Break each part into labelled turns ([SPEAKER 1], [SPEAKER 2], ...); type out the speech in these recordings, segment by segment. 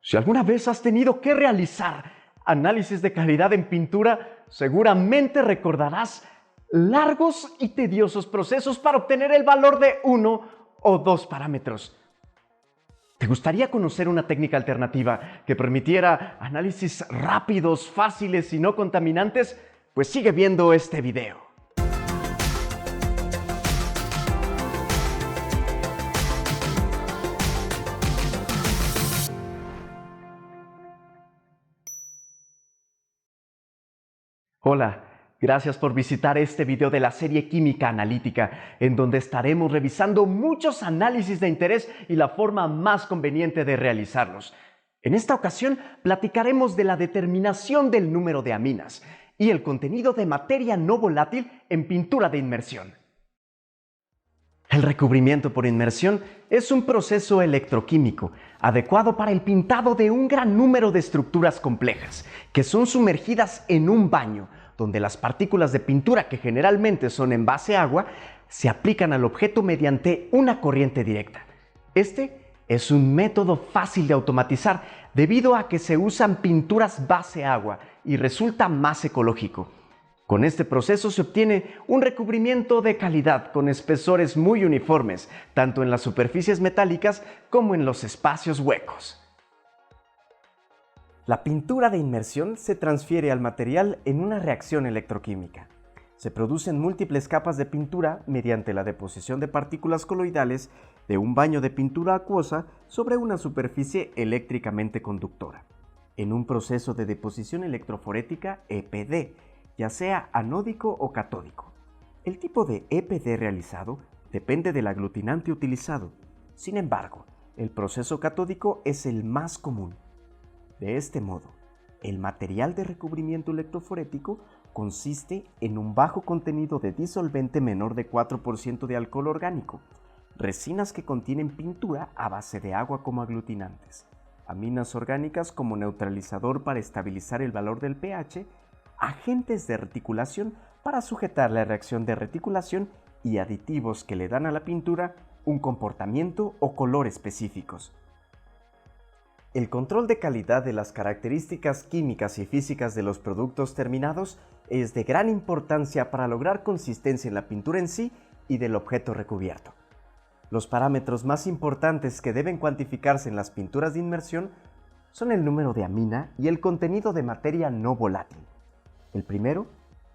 [SPEAKER 1] Si alguna vez has tenido que realizar análisis de calidad en pintura, seguramente recordarás largos y tediosos procesos para obtener el valor de uno o dos parámetros. ¿Te gustaría conocer una técnica alternativa que permitiera análisis rápidos, fáciles y no contaminantes? Pues sigue viendo este video. Hola, gracias por visitar este video de la serie Química Analítica, en donde estaremos revisando muchos análisis de interés y la forma más conveniente de realizarlos. En esta ocasión platicaremos de la determinación del número de aminas y el contenido de materia no volátil en pintura de inmersión. El recubrimiento por inmersión es un proceso electroquímico adecuado para el pintado de un gran número de estructuras complejas que son sumergidas en un baño, donde las partículas de pintura, que generalmente son en base agua, se aplican al objeto mediante una corriente directa. Este es un método fácil de automatizar debido a que se usan pinturas base agua y resulta más ecológico. Con este proceso se obtiene un recubrimiento de calidad con espesores muy uniformes, tanto en las superficies metálicas como en los espacios huecos. La pintura de inmersión se transfiere al material en una reacción electroquímica. Se producen múltiples capas de pintura mediante la deposición de partículas coloidales de un baño de pintura acuosa sobre una superficie eléctricamente conductora, en un proceso de deposición electroforética EPD, ya sea anódico o catódico. El tipo de EPD realizado depende del aglutinante utilizado. Sin embargo, el proceso catódico es el más común. De este modo, el material de recubrimiento electroforético consiste en un bajo contenido de disolvente menor de 4% de alcohol orgánico, resinas que contienen pintura a base de agua como aglutinantes, aminas orgánicas como neutralizador para estabilizar el valor del pH, agentes de reticulación para sujetar la reacción de reticulación y aditivos que le dan a la pintura un comportamiento o color específicos. El control de calidad de las características químicas y físicas de los productos terminados es de gran importancia para lograr consistencia en la pintura en sí y del objeto recubierto. Los parámetros más importantes que deben cuantificarse en las pinturas de inmersión son el número de amina y el contenido de materia no volátil. El primero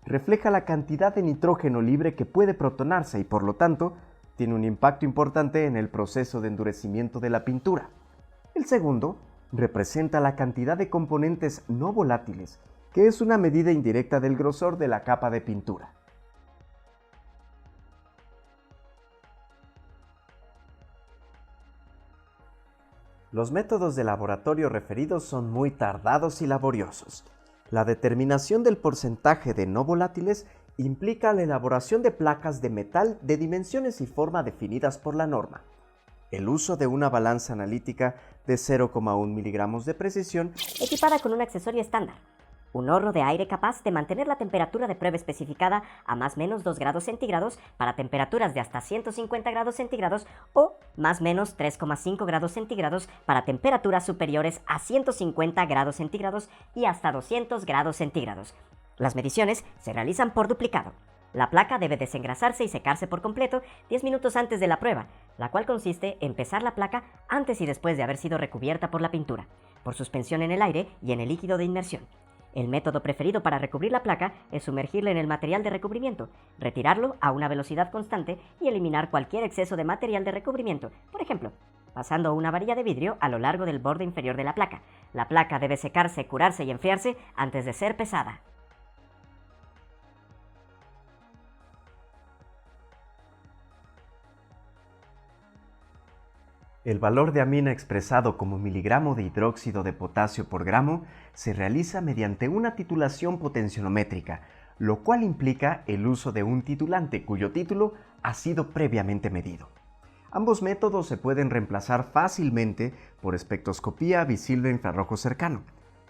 [SPEAKER 1] refleja la cantidad de nitrógeno libre que puede protonarse y por lo tanto tiene un impacto importante en el proceso de endurecimiento de la pintura. El segundo representa la cantidad de componentes no volátiles, que es una medida indirecta del grosor de la capa de pintura. Los métodos de laboratorio referidos son muy tardados y laboriosos. La determinación del porcentaje de no volátiles implica la elaboración de placas de metal de dimensiones y forma definidas por la norma. El uso de una balanza analítica de 0,1 miligramos de precisión,
[SPEAKER 2] equipada con un accesorio estándar. Un horno de aire capaz de mantener la temperatura de prueba especificada a más o menos 2 grados centígrados para temperaturas de hasta 150 grados centígrados o más o menos 3,5 grados centígrados para temperaturas superiores a 150 grados centígrados y hasta 200 grados centígrados. Las mediciones se realizan por duplicado. La placa debe desengrasarse y secarse por completo 10 minutos antes de la prueba, la cual consiste en pesar la placa antes y después de haber sido recubierta por la pintura, por suspensión en el aire y en el líquido de inmersión. El método preferido para recubrir la placa es sumergirla en el material de recubrimiento, retirarlo a una velocidad constante y eliminar cualquier exceso de material de recubrimiento, por ejemplo, pasando una varilla de vidrio a lo largo del borde inferior de la placa. La placa debe secarse, curarse y enfriarse antes de ser pesada.
[SPEAKER 1] El valor de amina expresado como miligramo de hidróxido de potasio por gramo se realiza mediante una titulación potenciométrica, lo cual implica el uso de un titulante cuyo título ha sido previamente medido. Ambos métodos se pueden reemplazar fácilmente por espectroscopía visible infrarrojo cercano.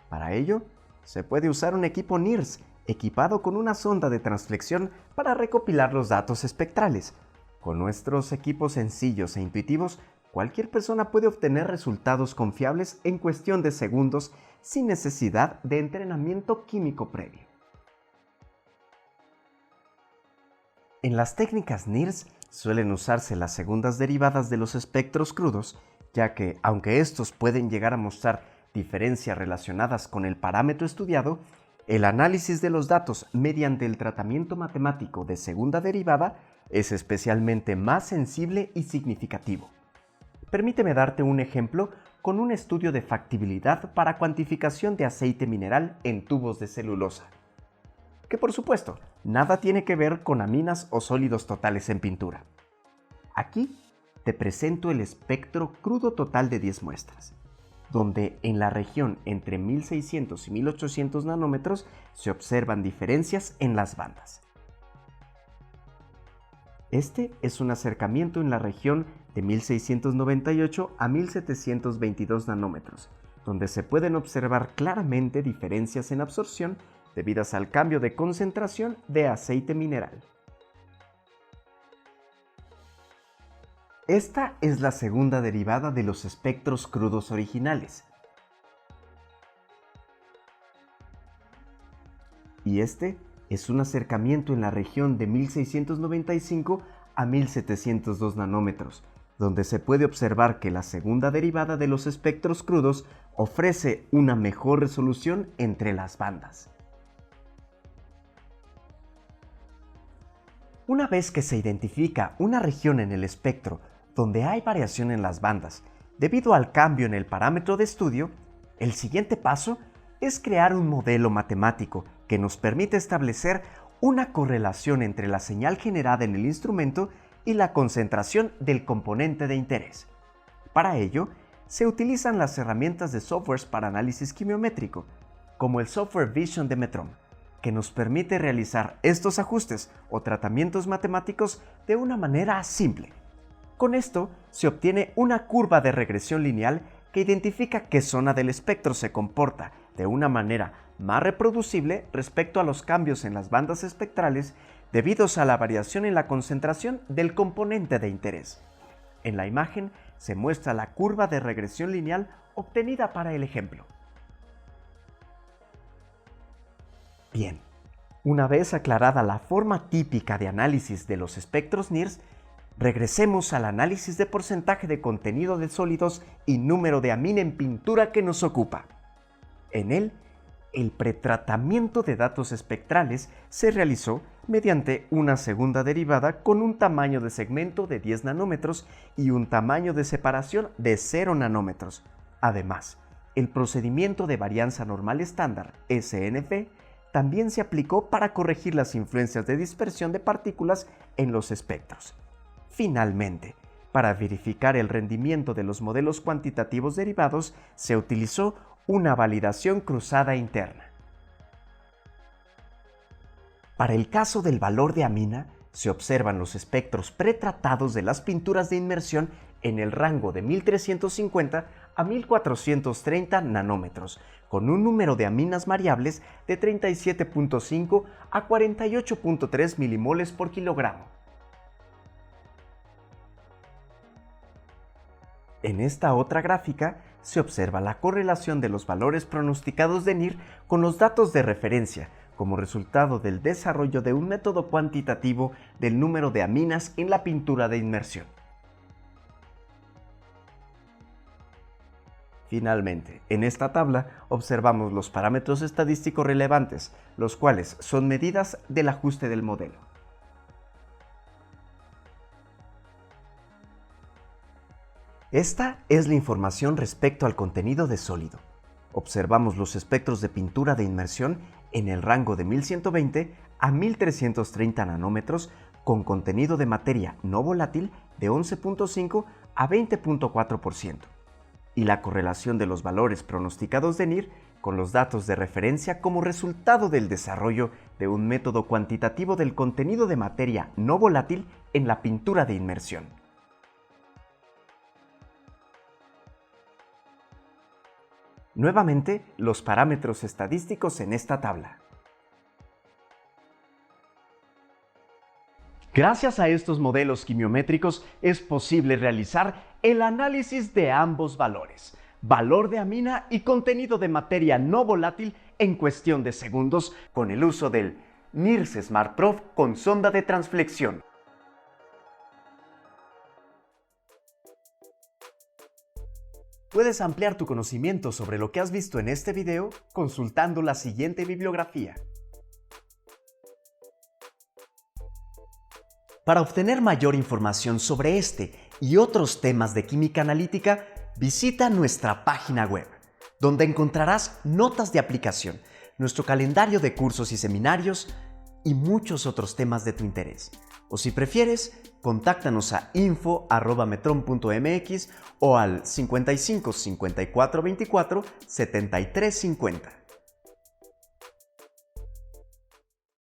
[SPEAKER 1] Para ello, se puede usar un equipo NIRS equipado con una sonda de transflexión para recopilar los datos espectrales. Con nuestros equipos sencillos e intuitivos cualquier persona puede obtener resultados confiables en cuestión de segundos sin necesidad de entrenamiento químico previo. En las técnicas NIRS suelen usarse las segundas derivadas de los espectros crudos, ya que, aunque estos pueden llegar a mostrar diferencias relacionadas con el parámetro estudiado, el análisis de los datos mediante el tratamiento matemático de segunda derivada es especialmente más sensible y significativo. Permíteme darte un ejemplo con un estudio de factibilidad para cuantificación de aceite mineral en tubos de celulosa, que por supuesto nada tiene que ver con aminas o sólidos totales en pintura. Aquí te presento el espectro crudo total de 10 muestras, donde en la región entre 1600 y 1800 nanómetros se observan diferencias en las bandas. Este es un acercamiento en la región de 1698 a 1722 nanómetros, donde se pueden observar claramente diferencias en absorción debidas al cambio de concentración de aceite mineral. Esta es la segunda derivada de los espectros crudos originales. Y este es un acercamiento en la región de 1695 a 1702 nanómetros, donde se puede observar que la segunda derivada de los espectros crudos ofrece una mejor resolución entre las bandas. Una vez que se identifica una región en el espectro donde hay variación en las bandas debido al cambio en el parámetro de estudio, el siguiente paso es crear un modelo matemático que nos permite establecer una correlación entre la señal generada en el instrumento y la concentración del componente de interés. Para ello, se utilizan las herramientas de softwares para análisis quimiométrico, como el software Vision de Metron, que nos permite realizar estos ajustes o tratamientos matemáticos de una manera simple. Con esto se obtiene una curva de regresión lineal que identifica qué zona del espectro se comporta de una manera más reproducible respecto a los cambios en las bandas espectrales debidos a la variación en la concentración del componente de interés. En la imagen se muestra la curva de regresión lineal obtenida para el ejemplo. Bien, una vez aclarada la forma típica de análisis de los espectros NIRS, regresemos al análisis de porcentaje de contenido de sólidos y número de amina en pintura que nos ocupa. En él, el pretratamiento de datos espectrales se realizó mediante una segunda derivada con un tamaño de segmento de 10 nanómetros y un tamaño de separación de 0 nanómetros. Además, el procedimiento de varianza normal estándar, SNF, también se aplicó para corregir las influencias de dispersión de partículas en los espectros. Finalmente, para verificar el rendimiento de los modelos cuantitativos derivados, se utilizó una validación cruzada interna. Para el caso del valor de amina, se observan los espectros pretratados de las pinturas de inmersión en el rango de 1350 a 1430 nanómetros, con un número de aminas variables de 37.5 a 48.3 milimoles por kilogramo. En esta otra gráfica se observa la correlación de los valores pronosticados de NIR con los datos de referencia como resultado del desarrollo de un método cuantitativo del número de aminas en la pintura de inmersión. Finalmente, en esta tabla observamos los parámetros estadísticos relevantes, los cuales son medidas del ajuste del modelo. Esta es la información respecto al contenido de sólido. Observamos los espectros de pintura de inmersión en el rango de 1120 a 1330 nanómetros con contenido de materia no volátil de 11.5 a 20.4%. Y la correlación de los valores pronosticados de NIR con los datos de referencia como resultado del desarrollo de un método cuantitativo del contenido de materia no volátil en la pintura de inmersión. Nuevamente, los parámetros estadísticos en esta tabla. Gracias a estos modelos quimiométricos es posible realizar el análisis de ambos valores, valor de amina y contenido de materia no volátil en cuestión de segundos con el uso del NIRS Smart Probe con sonda de transflexión. Puedes ampliar tu conocimiento sobre lo que has visto en este video consultando la siguiente bibliografía. Para obtener mayor información sobre este y otros temas de química analítica, visita nuestra página web, donde encontrarás notas de aplicación, nuestro calendario de cursos y seminarios y muchos otros temas de tu interés. O si prefieres, contáctanos a info@metron.mx o al 55 54 24 73 50.